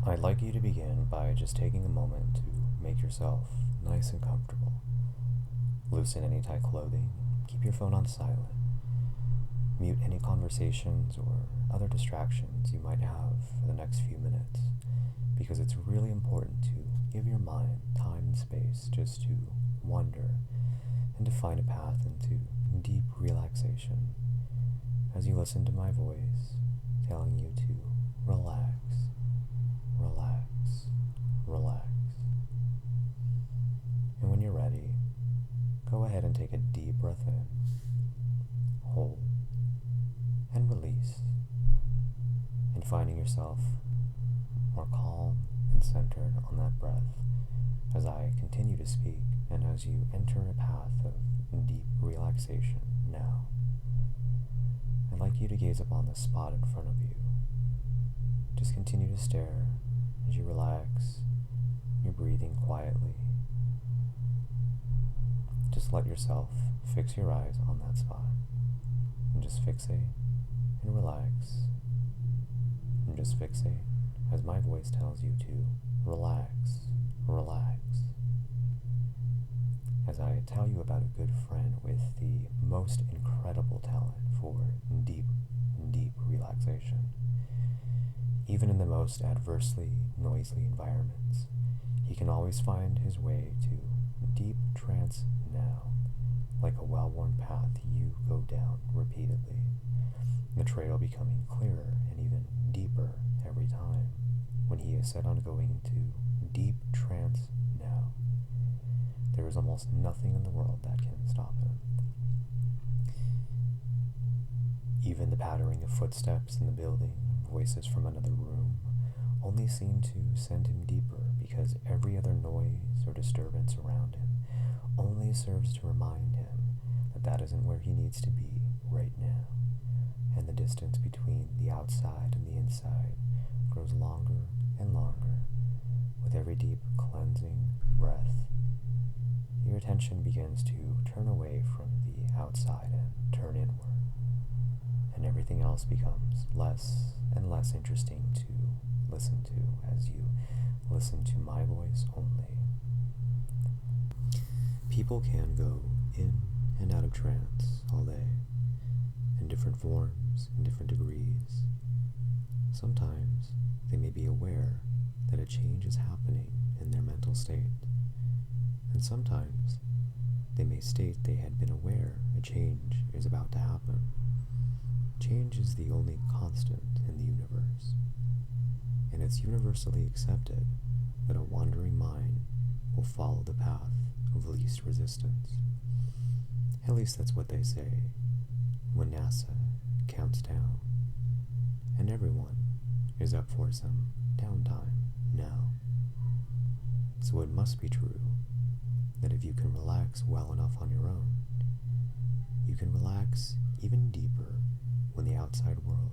I'd like you to begin by just taking a moment to make yourself nice and comfortable. Loosen any tight clothing, keep your phone on silent, mute any conversations or other distractions you might have for the next few minutes, because it's really important to give your mind time and space just to wander and to find a path into deep relaxation as you listen to my voice telling you to relax, relax, relax. And when you're ready, go ahead and take a deep breath in, hold, and release, and finding yourself more calm and centered on that breath as I continue to speak and as you enter a path of deep relaxation now. I'd like you to gaze upon the spot in front of you. Just continue to stare as you relax, you're breathing quietly. Just let yourself fix your eyes on that spot and just fixate and relax and just fixate as my voice tells you to relax, relax. As I tell you about a good friend with the most incredible talent for deep, deep relaxation. Even in the most adversely noisy environments, he can always find his way to deep trance now, like a well-worn path you go down repeatedly, the trail becoming clearer and even deeper every time when he is set on going into deep trance now. There is almost nothing in the world that can stop him. Even the pattering of footsteps in the building, voices from another room, only seem to send him deeper because every other noise or disturbance around him only serves to remind him that that isn't where he needs to be right now, and the distance between the outside and the inside grows longer and longer with every deep cleansing breath. Your attention begins to turn away from the outside and turn inward, and everything else becomes less and less interesting to listen to as you listen to my voice only. People can go in and out of trance all day, in different forms, in different degrees. Sometimes they may be aware that a change is happening in their mental state, and sometimes they may state they had been aware a change is about to happen. Change is the only constant in the universe, and it's universally accepted that a wandering mind will follow the path of least resistance. At least that's what they say when NASA counts down, and everyone is up for some downtime now. So it must be true that if you can relax well enough on your own, you can relax even deeper when the outside world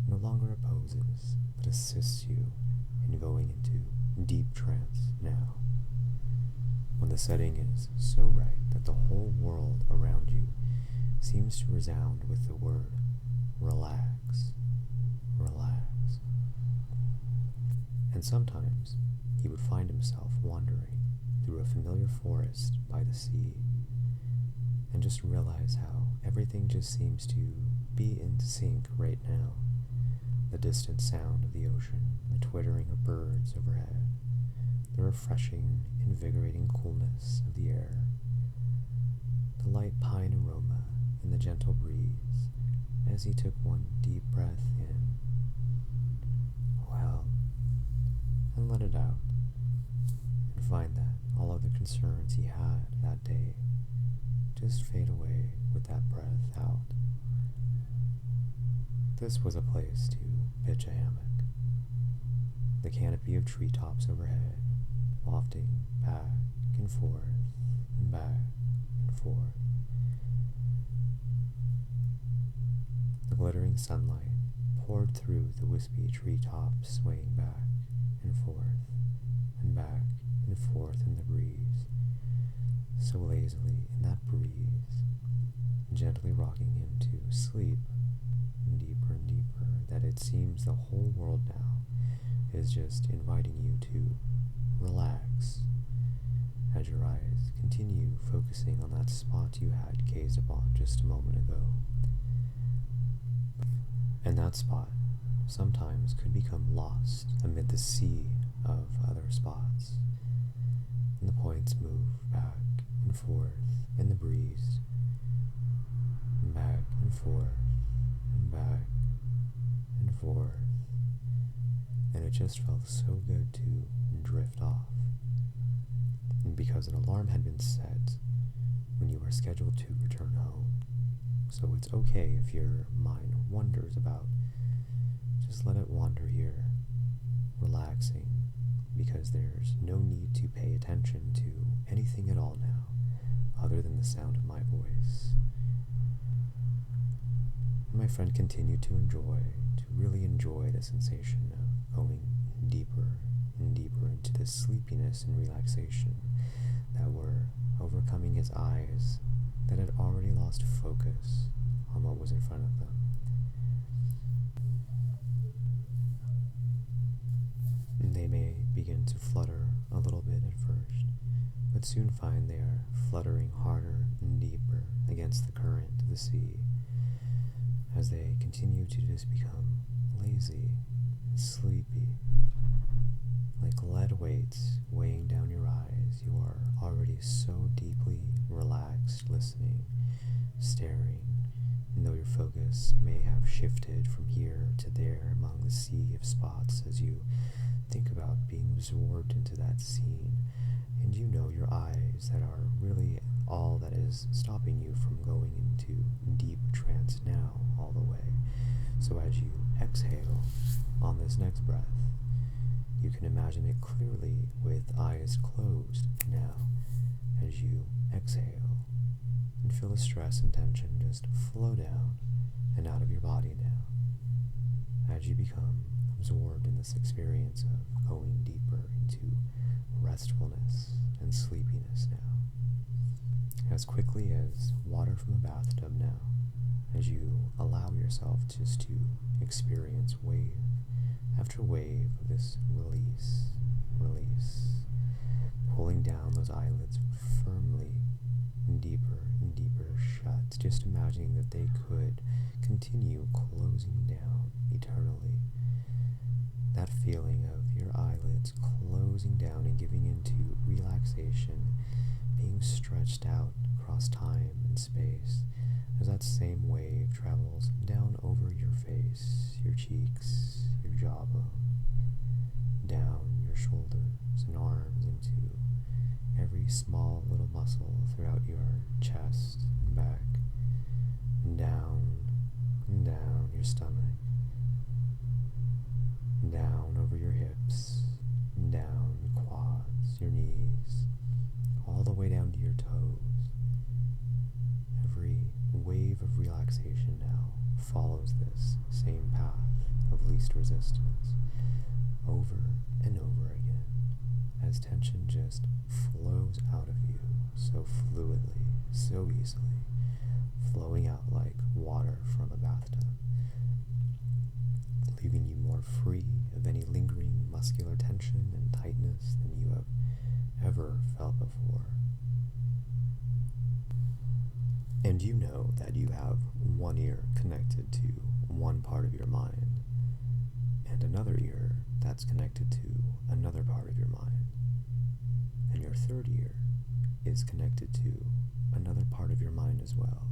no longer opposes but assists you in going into deep trance now. When the setting is so right that the whole world around you seems to resound with the word relax, relax. And sometimes he would find himself wandering through a familiar forest by the sea and just realize how everything just seems to be in sync right now. The distant sound of the ocean, the twittering of birds overhead, the refreshing, invigorating coolness of the air, the light pine aroma and the gentle breeze as he took one deep breath in, well, and let it out, and find that all other concerns he had that day just fade away with that breath out. This was a place to pitch a hammock. The canopy of treetops overhead, wafting back and forth and back and forth. The glittering sunlight poured through the wispy treetops, swaying back and forth and back and forth in the breeze, so lazily in that breeze, gently rocking him to sleep deeper and deeper, that it seems the whole world now is just inviting you to relax as your eyes continue focusing on that spot you had gazed upon just a moment ago. And that spot sometimes could become lost amid the sea of other spots. And the points move back and forth in the breeze, and back and forth, and back and forth. And it just felt so good to drift off. And because an alarm had been set when you were scheduled to return home, so it's okay if your mind wanders about. Just let it wander here, relaxing, because there's no need to pay attention to anything at all now, other than the sound of my voice. And my friend continued to really enjoy the sensation of going deeper and deeper into this sleepiness and relaxation that were overcoming his eyes that had already lost focus on what was in front of them. They may begin to flutter a little bit at first, but soon find they are fluttering harder and deeper against the current of the sea as they continue to just become lazy and sleepy. Like lead weights weighing down your eyes, you are already so deeply relaxed, listening, staring, and though your focus may have shifted from here to there among the sea of spots as you think about being absorbed into that scene, and you know your eyes that are really all that is stopping you from going into deep trance now all the way. So as you exhale on this next breath, you can imagine it clearly with eyes closed now as you exhale, and feel the stress and tension just flow down and out of your body now as you become absorbed in this experience of going deeper into restfulness and sleepiness now. As quickly as water from a bathtub now, as you allow yourself just to experience wave after wave of this release, pulling down those eyelids firmly and deeper shut, just imagining that they could continue closing down eternally. That feeling of your eyelids closing down and giving into relaxation, being stretched out across time and space, as that same wave travels down over your face, your cheeks, your jawbone, down your shoulders and arms into every small little muscle throughout your chest and back, and down your stomach, down over your hips, and down your quads, your knees, all the way down to your toes. Every wave of relaxation now follows this same path of least resistance over and over again as tension just flows out of you so fluidly, so easily, flowing out like water from a bathtub, leaving you more free of any lingering muscular tension and tightness than you have ever felt before. And you know that you have one ear connected to one part of your mind, and another ear that's connected to another part of your mind, and your third ear is connected to another part of your mind as well,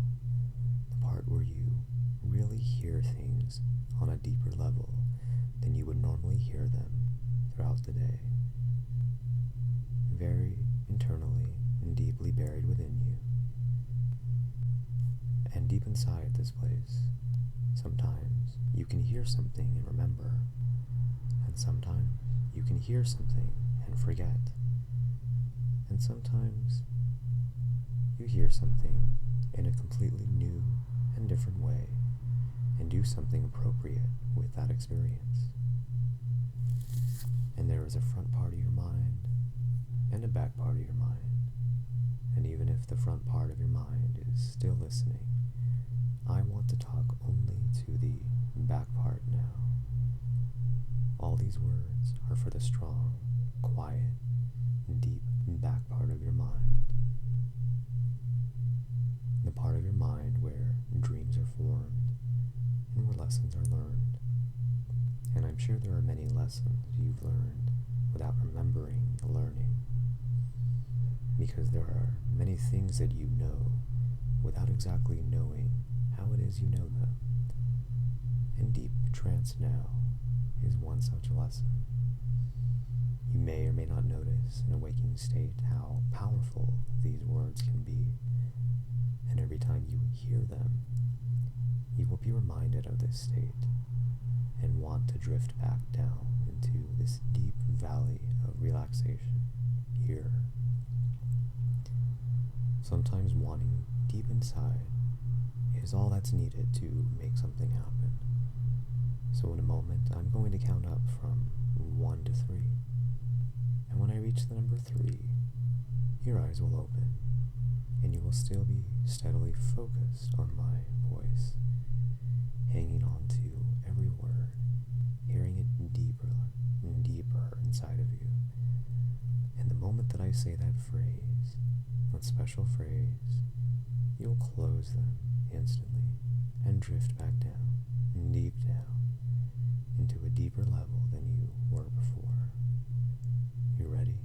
the part where you really hear things on a deeper level than you would normally hear them throughout the day, very internally and deeply buried within you. And deep inside this place, sometimes you can hear something and remember, and sometimes you can hear something and forget, and sometimes you hear something in a completely new and different way and do something appropriate with that experience. And there is a front part of your mind and a back part of your mind, and even if the front part of your mind is still listening, I want to talk only to the back part now. All these words are for the strong, quiet, deep back part of your mind. The part of your mind where dreams are formed and where lessons are learned. And I'm sure there are many lessons you've learned without remembering learning, because there are many things that you know without exactly knowing how it is you know them. And deep trance now is one such lesson. You may or may not notice in a waking state how powerful these words can be, and every time you hear them, you will be reminded of this state and want to drift back down into this deep valley of relaxation here. Sometimes wanting deep inside is all that's needed to make something happen. So in a moment, I'm going to count up from 1 to 3. And when I reach the number 3, your eyes will open, and you will still be steadily focused on my voice, hanging on to every word, hearing it deeper and deeper inside of you. And the moment that I say that phrase, that special phrase, you'll close them instantly and drift back down, deep down, into a deeper level than you were before. You ready?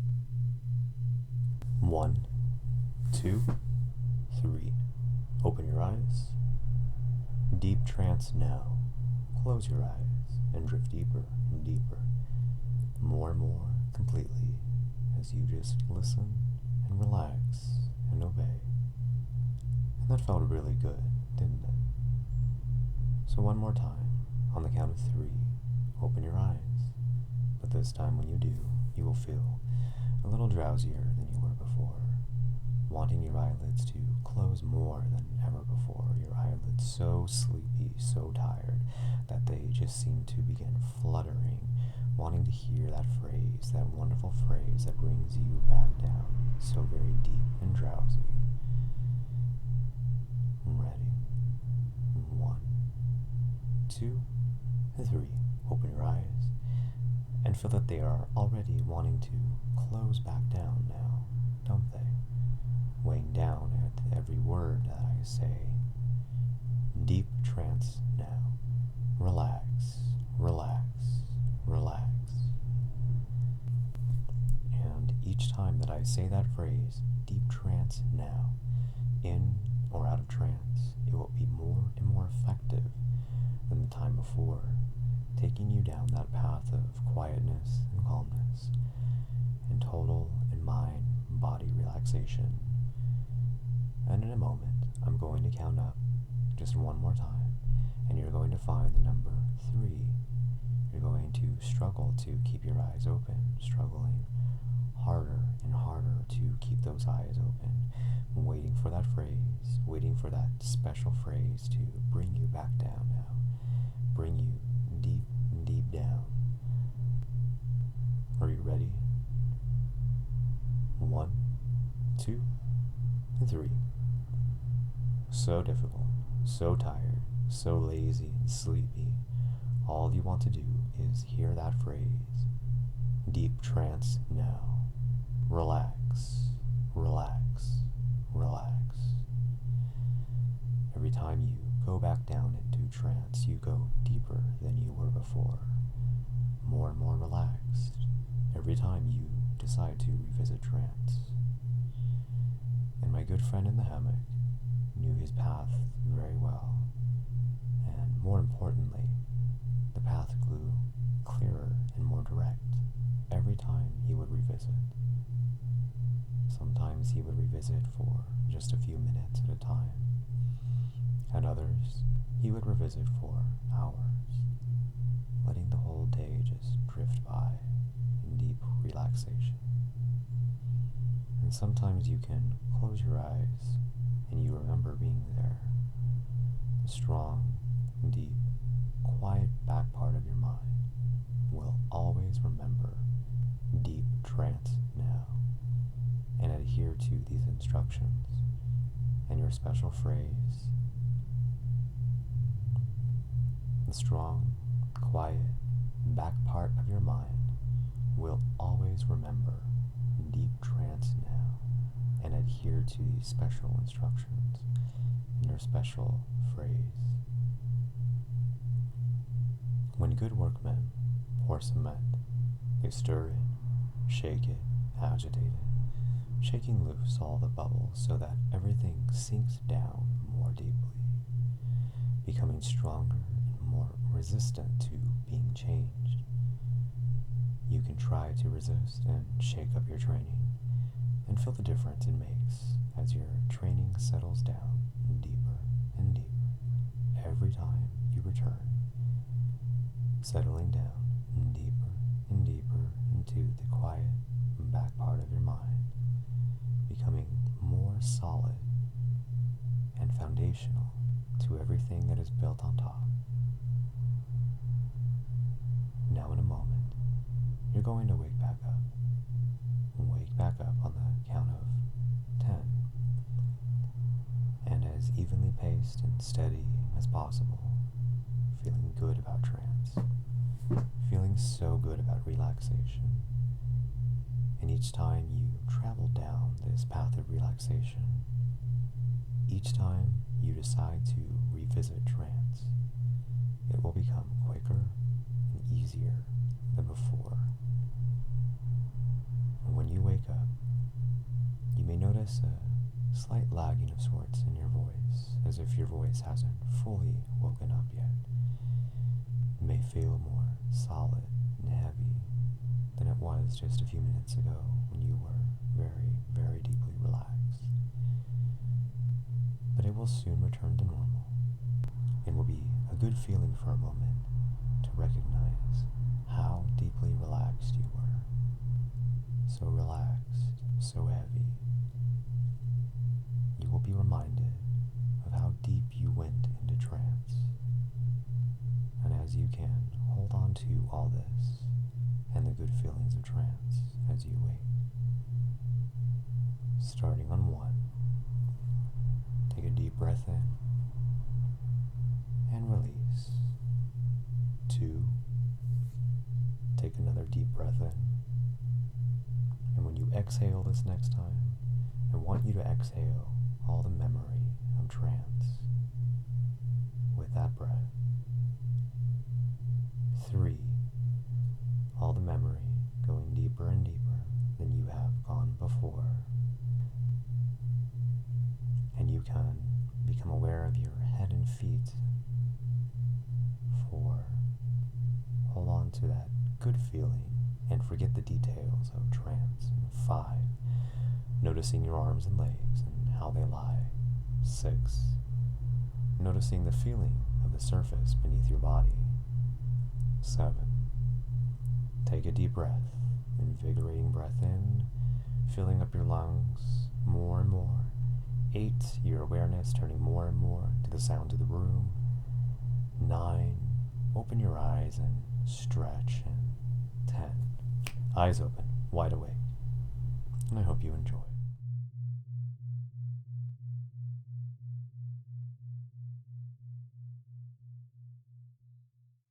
1, 2, 3. Open your eyes. Deep trance now. Close your eyes and drift deeper and deeper, more and more completely, as you just listen and relax and obey. And that felt really good, didn't it? So one more time, on the count of 3, open your eyes. But this time when you do, you will feel a little drowsier than you were before, wanting your eyelids to close more than ever before. Your eyelids so sleepy, so tired, that they just seem to begin fluttering, wanting to hear that phrase, that wonderful phrase that brings you back down, so very deep and drowsy. Ready? 1, 2, and 3. Open your eyes and feel that they are already wanting to close back down now, don't they? Weighing down at every word that I say. Deep trance now. Relax, relax, relax. And each time that I say that phrase, deep trance now, in or out of trance, it will be more and more effective than the time before, taking you down that path of quietness and calmness, and total and mind, body relaxation. And in a moment, I'm going to count up just one more time, and you're going to find the number 3. You're going to struggle to keep your eyes open, struggling harder and harder to keep those eyes open, waiting for that phrase, waiting for that special phrase to bring you back down now, bring you deep, deep down. Are you ready? 1, 2, and 3. So difficult, so tired, so lazy and sleepy. All you want to do is hear that phrase. Deep trance now. Relax, relax, relax. Every time you go back down into trance, you go deeper than you were before. More and more relaxed every time you decide to revisit trance. And my good friend in the hammock knew his path very well, and more importantly, the path grew clearer and more direct every time he would revisit. Sometimes he would revisit for just a few minutes at a time. At others, he would revisit for hours, letting the whole day just drift by in deep relaxation. And sometimes you can close your eyes and you remember being there. The strong, deep, quiet back part of your mind will always remember deep trance now, and adhere to these instructions and your special phrase. The strong, quiet, back part of your mind will always remember deep trance now and adhere to these special instructions in your special phrase. When good workmen pour cement, they stir it, shake it, agitate it, shaking loose all the bubbles so that everything sinks down more deeply, becoming stronger and more resistant to being changed. You can try to resist and shake up your training and feel the difference it makes as your training settles down deeper and deeper every time you return, settling down deeper and deeper into the quiet back part of your mind, becoming more solid and foundational to everything that is built on top. Now in a moment, you're going to wake back up. Wake back up on the count of 10. And as evenly paced and steady as possible, feeling good about trance, feeling so good about relaxation. And each time you travel down this path of relaxation, each time you decide to revisit trance, it will become quicker and easier than before. And when you wake up, you may notice a slight lagging of sorts in your voice, as if your voice hasn't fully woken up yet. It may feel more solid and heavy than it was just a few minutes ago when you were very, very deeply relaxed. But it will soon return to normal, and will be a good feeling for a moment to recognize how deeply relaxed you were. So relaxed, so heavy. You will be reminded of how deep you went into trance. And as you can, hold on to all this and the good feelings of trance as you wake. Starting on 1, take a deep breath in and release. 2, take another deep breath in. And when you exhale this next time, I want you to exhale all the memory of trance with that breath. 3, all the memory going deeper and deeper than you have gone before. And you can become aware of your head and feet. 4, hold on to that good feeling and forget the details of trance. 5, noticing your arms and legs and how they lie. 6, noticing the feeling of the surface beneath your body. 7, take a deep breath, invigorating breath in, filling up your lungs more and more. 8, your awareness turning more and more to the sound of the room. 9, open your eyes and stretch. And 10, eyes open, wide awake. And I hope you enjoy.